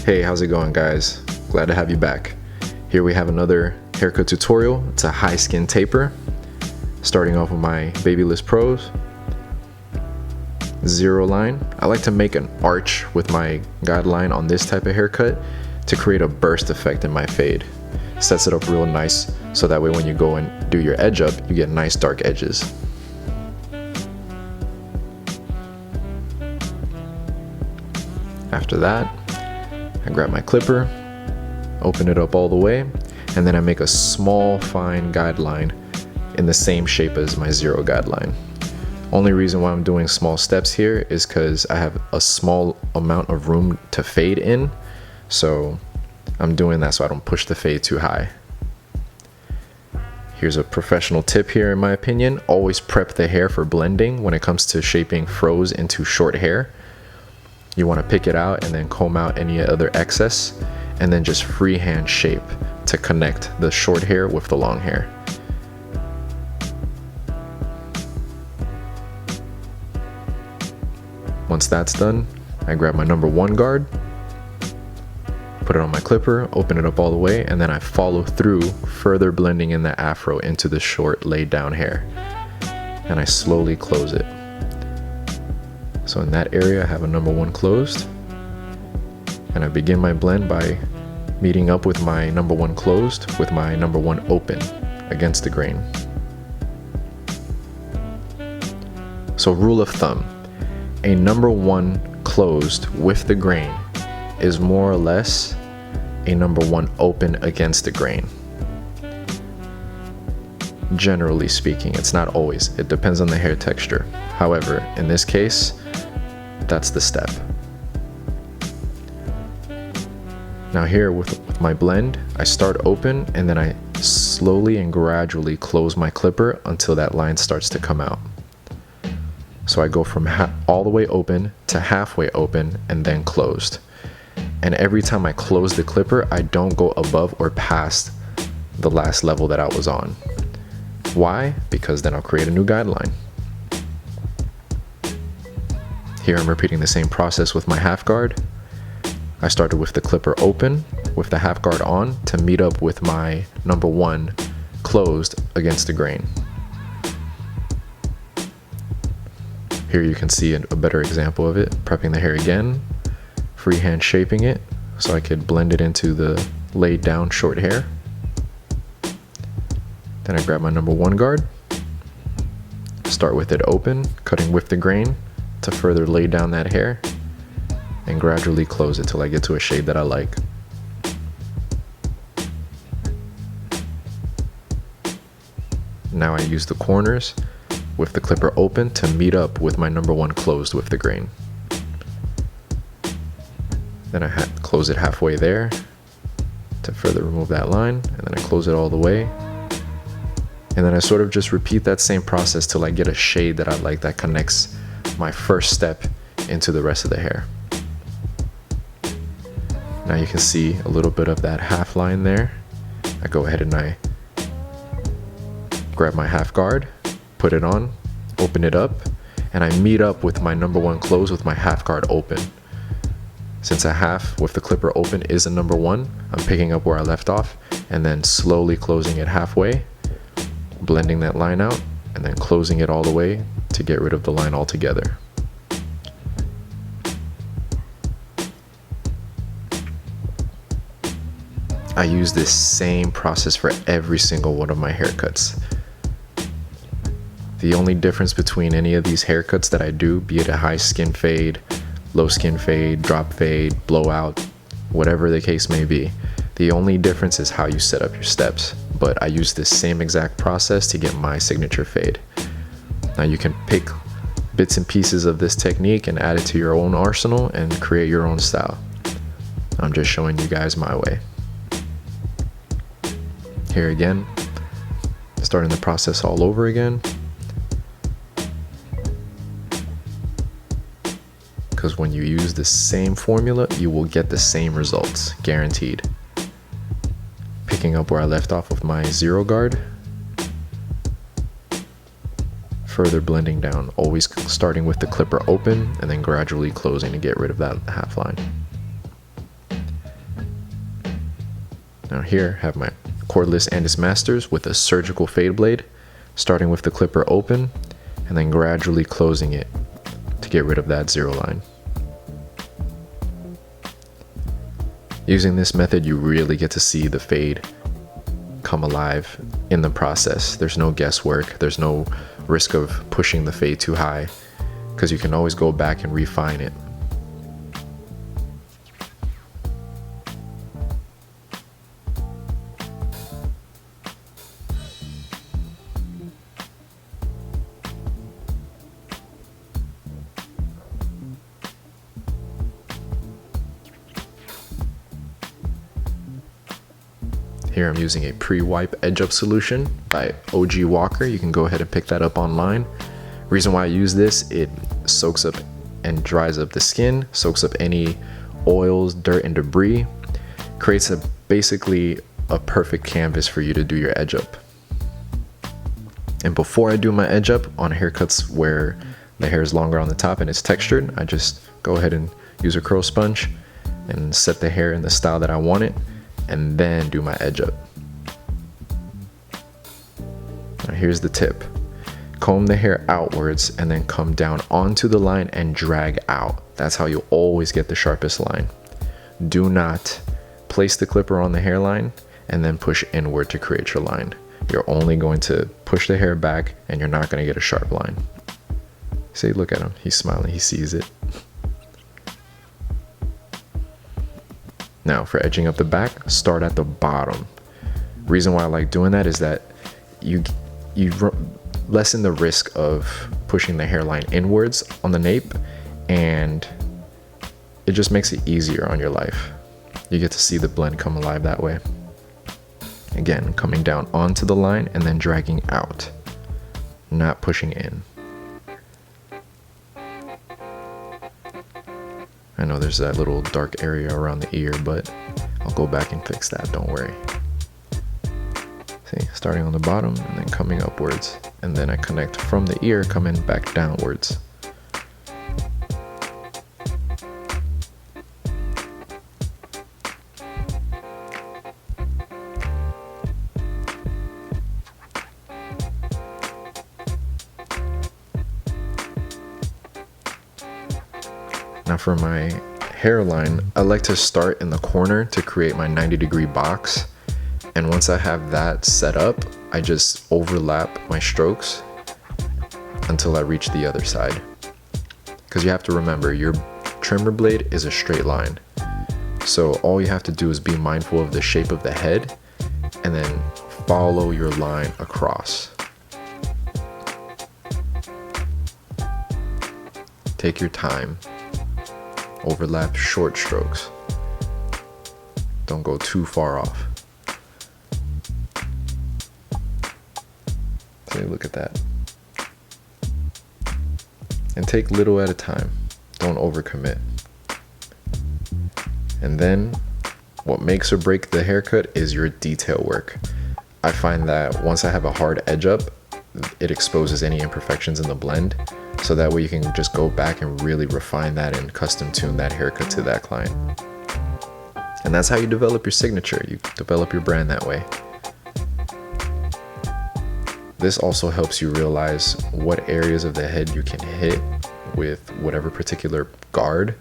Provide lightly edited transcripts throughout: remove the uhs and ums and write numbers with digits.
Hey, how's it going, guys? Glad to have you back. Here we have another haircut tutorial. It's a high skin taper. Starting off with my Babyliss Pros. Zero line. I like to make an arch with my guideline on this type of haircut to create a burst effect in my fade. Sets it up real nice so that way when you go and do your edge up, you get nice dark edges. After that, I grab my clipper, open it up all the way, and then I make a small fine guideline in the same shape as my zero guideline. Only reason why I'm doing small steps here is because I have a small amount of room to fade in, so I'm doing that so I don't push the fade too high. Here's a professional tip here in my opinion. Always prep the hair for blending when it comes to shaping froze into short hair. You want to pick it out and then comb out any other excess and then just freehand shape to connect the short hair with the long hair. Once that's done, I grab my number 1 guard, put it on my clipper, open it up all the way, and then I follow through, further blending in the afro into the short laid down hair. And I slowly close it. So in that area I have a number 1 closed, and I begin my blend by meeting up with my number 1 closed with my number 1 open against the grain. So rule of thumb, a number 1 closed with the grain is more or less a number 1 open against the grain. Generally speaking, it's not always, it depends on the hair texture. However, in this case, that's the step. Now here with my blend, I start open and then I slowly and gradually close my clipper until that line starts to come out. So I go from all the way open to halfway open and then closed. And every time I close the clipper, I don't go above or past the last level that I was on. Why? Because then I'll create a new guideline. Here I'm repeating the same process with my half guard. I started with the clipper open with the half guard on to meet up with my number 1 closed against the grain. Here you can see a better example of it, prepping the hair again, freehand shaping it so I could blend it into the laid down short hair. Then I grab my number 1 guard, start with it open, cutting with the grain to further lay down that hair, and gradually close it till I get to a shade that I like. Now I use the corners with the clipper open to meet up with my number 1 closed with the grain. Then I close it halfway there to further remove that line, and then I close it all the way. And then I sort of just repeat that same process till I get a shade that I like that connects my first step into the rest of the hair. Now you can see a little bit of that half line there. I go ahead and I grab my half guard, put it on, open it up, and I meet up with my number 1 close with my half guard open. Since a half with the clipper open is a number 1, I'm picking up where I left off and then slowly closing it halfway, blending that line out, and then closing it all the way to get rid of the line altogether. I use this same process for every single one of my haircuts. The only difference between any of these haircuts that I do, be it a high skin fade, low skin fade, drop fade, blowout, whatever the case may be, the only difference is how you set up your steps. But I use this same exact process to get my signature fade. Now you can pick bits and pieces of this technique and add it to your own arsenal and create your own style. I'm just showing you guys my way. Here again, starting the process all over again. Because when you use the same formula, you will get the same results, guaranteed. Picking up where I left off with my zero guard, further blending down, always starting with the clipper open and then gradually closing to get rid of that half line. Now here I have my cordless Andis Masters with a surgical fade blade, starting with the clipper open and then gradually closing it to get rid of that zero line. Using this method, you really get to see the fade come alive in the process. There's no guesswork, there's no risk of pushing the fade too high, because you can always go back and refine it. Here I'm using a pre-wipe edge up solution by OG Walker. You can go ahead and pick that up online. Reason why I use this, it soaks up and dries up the skin, soaks up any oils, dirt, and debris, creates basically a perfect canvas for you to do your edge up. And before I do my edge up on haircuts where the hair is longer on the top and it's textured, I just go ahead and use a curl sponge and set the hair in the style that I want it, and then do my edge up. Now here's the tip. Comb the hair outwards and then come down onto the line and drag out. That's how you always get the sharpest line. Do not place the clipper on the hairline and then push inward to create your line. You're only going to push the hair back and you're not going to get a sharp line. See, look at him. He's smiling. He sees it. Now for edging up the back, start at the bottom. Reason why I like doing that is that you lessen the risk of pushing the hairline inwards on the nape, and it just makes it easier on your life. You get to see the blend come alive that way. Again, coming down onto the line and then dragging out, not pushing in. I know there's that little dark area around the ear, but I'll go back and fix that, don't worry. See, starting on the bottom and then coming upwards, and then I connect from the ear coming back downwards. Now for my hairline, I like to start in the corner to create my 90-degree box. And once I have that set up, I just overlap my strokes until I reach the other side. Because you have to remember, your trimmer blade is a straight line. So all you have to do is be mindful of the shape of the head and then follow your line across. Take your time. Overlap short strokes. Don't go too far off. See, look at that. And take little at a time. Don't overcommit. And then what makes or break the haircut is your detail work. I find that once I have a hard edge up, it exposes any imperfections in the blend. So that way you can just go back and really refine that and custom tune that haircut to that client. And that's how you develop your signature. You develop your brand that way. This also helps you realize what areas of the head you can hit with whatever particular guard.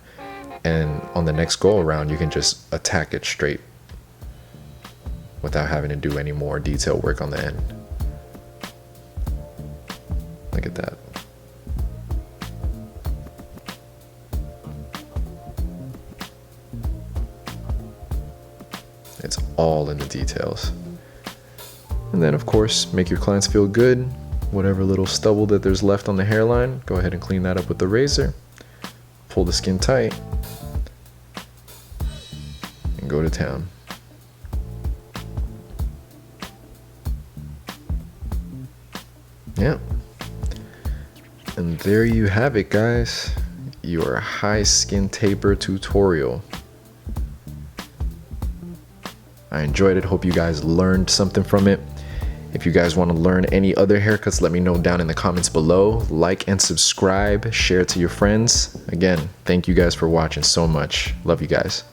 And on the next go around, you can just attack it straight without having to do any more detail work on the end. Look at that. It's all in the details. And then of course, make your clients feel good. Whatever little stubble that there's left on the hairline, go ahead and clean that up with the razor. Pull the skin tight and go to town. Yeah. And there you have it, guys. Your high skin taper tutorial. I enjoyed it. Hope you guys learned something from it. If you guys want to learn any other haircuts, let me know down in the comments below. Like and subscribe, share it to your friends. Again, thank you guys for watching so much. Love you guys.